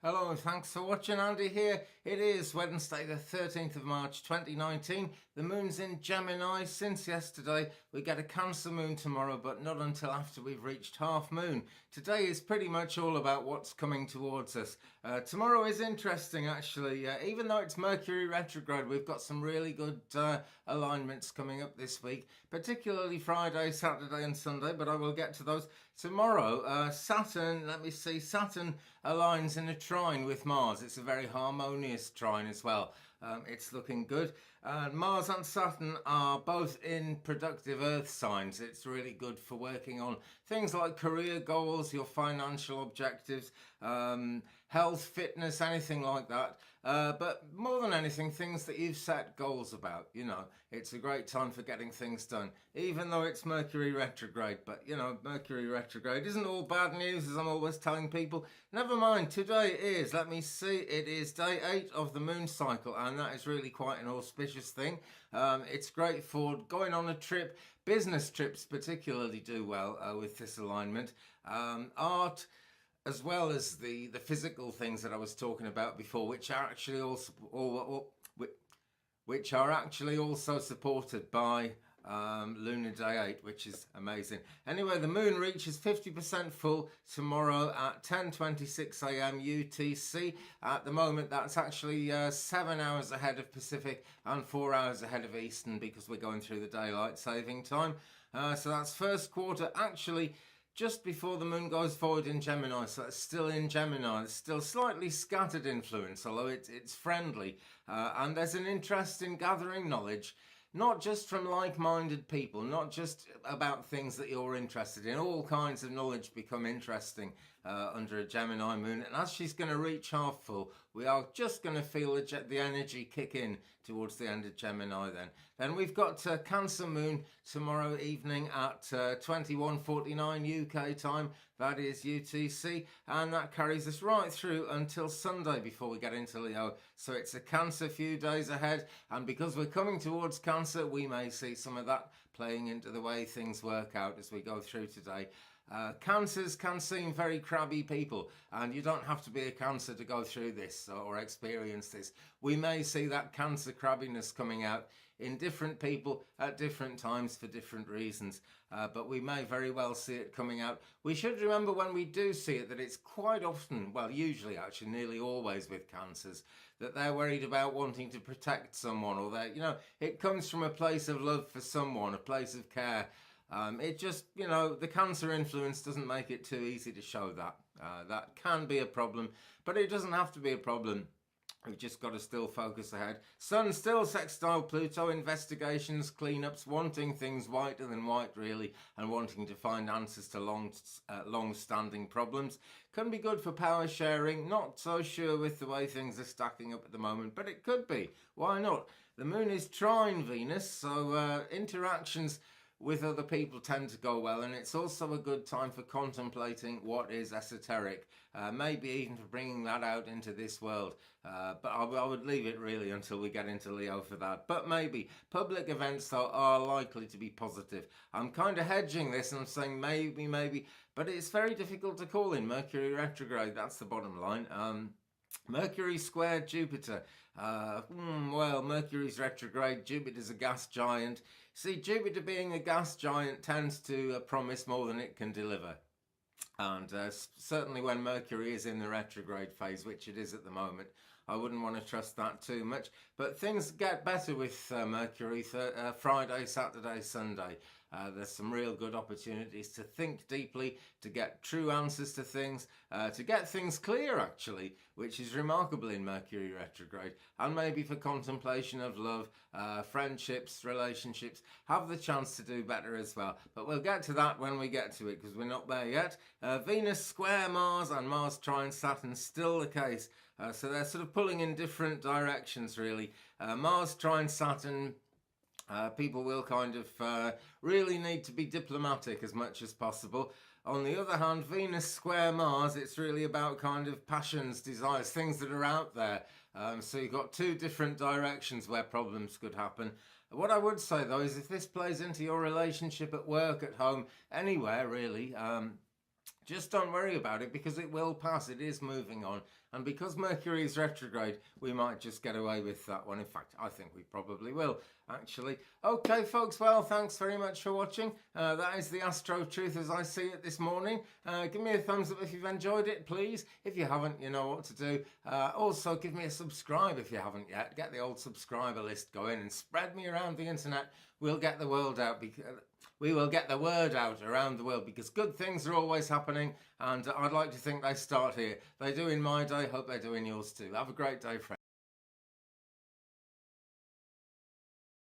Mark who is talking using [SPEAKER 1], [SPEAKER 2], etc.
[SPEAKER 1] Hello, thanks for watching. Andy here. It is Wednesday, the 13th of March 2019. The moon's in Gemini since yesterday. We get a Cancer moon tomorrow, but not until after we've reached half moon. Today is pretty much all about what's coming towards us. Tomorrow is interesting, actually. Even though it's Mercury retrograde, we've got some really good alignments coming up this week, particularly Friday, Saturday, and Sunday, but I will get to those. Tomorrow, Saturn aligns in a trine with Mars. It's a very harmonious trine as well. It's looking good. Mars and Saturn are both in productive Earth signs. It's really good for working on things like career goals, your financial objectives, health, fitness, anything like that. But more than anything, things that you've set goals about. It's a great time for getting things done, even though it's Mercury retrograde. But, Mercury retrograde isn't all bad news, as I'm always telling people. Never mind, today is, let me see, it is day 8 of the moon cycle, and that is really quite an auspicious thing. It's great for going on a trip. Business trips particularly do well with this alignment. Art, as well as the physical things that I was talking about before, which are actually also supported by Lunar Day 8, which is amazing. Anyway, the moon reaches 50% full tomorrow at 10:26 a.m. UTC. At the moment, that's actually 7 hours ahead of Pacific and 4 hours ahead of Eastern, because we're going through the daylight saving time. So that's first quarter, actually just before the moon goes forward in Gemini, so it's still in Gemini. It's still slightly scattered influence, although it's friendly. And there's an interest in gathering knowledge, not just from like-minded people, not just about things that you're interested in. All kinds of knowledge become interesting under a Gemini moon. And as she's going to reach half full, we are just going to feel the energy kick in towards the end of Gemini then. Then we've got Cancer moon tomorrow evening at 21:49 UK time. That is UTC, and that carries us right through until Sunday before we get into Leo. So it's a Cancer few days ahead, and because we're coming towards Cancer, we may see some of that playing into the way things work out as we go through today. Cancers can seem very crabby people, and you don't have to be a Cancer to go through this or experience this. We may see that Cancer crabbiness coming out in different people at different times for different reasons, but we may very well see it coming out. We should remember when we do see it that it's quite often, well, usually actually nearly always with Cancers, that they're worried about wanting to protect someone, or it comes from a place of love for someone, a place of care. It just, the Cancer influence doesn't make it too easy to show that. That can be a problem, but it doesn't have to be a problem. We've just got to still focus ahead. Sun still sextile Pluto, investigations, cleanups, wanting things whiter than white really, and wanting to find answers to long-standing problems. Can be good for power sharing. Not so sure with the way things are stacking up at the moment, but it could be. Why not? The moon is trine Venus, so interactions with other people tend to go well, and it's also a good time for contemplating what is esoteric, maybe even for bringing that out into this world. But I would leave it really until we get into Leo for that. But maybe. Public events, though, are likely to be positive. I'm kind of hedging this and I'm saying maybe, but it's very difficult to call in Mercury retrograde. That's the bottom line. Mercury squared Jupiter. Well, Mercury's retrograde, Jupiter's a gas giant. See, Jupiter being a gas giant tends to promise more than it can deliver. And certainly when Mercury is in the retrograde phase, which it is at the moment, I wouldn't want to trust that too much. But things get better with Mercury Friday, Saturday, Sunday. There's some real good opportunities to think deeply, to get true answers to things, to get things clear actually, which is remarkable in Mercury retrograde, and maybe for contemplation of love, friendships, relationships, have the chance to do better as well. But we'll get to that when we get to it, because we're not there yet. Venus square Mars and Mars trine Saturn, still the case. So they're sort of pulling in different directions really. Mars trine Saturn, people will kind of really need to be diplomatic as much as possible. On the other hand, Venus square Mars, it's really about kind of passions, desires, things that are out there. So you've got two different directions where problems could happen. What I would say though is if this plays into your relationship at work, at home, anywhere really, Just don't worry about it, because it will pass. It is moving on. And because Mercury is retrograde, we might just get away with that one. In fact, I think we probably will, actually. Okay, folks, well, thanks very much for watching. That is the Astro Truth as I see it this morning. Give me a thumbs up if you've enjoyed it, please. If you haven't, you know what to do. Also, give me a subscribe if you haven't yet. Get the old subscriber list going and spread me around the internet. We'll get the world out, because we will get the word out around the world, because good things are always happening, and I'd like to think they start here. They do in my day. Hope they do in yours too. Have a great day, friends.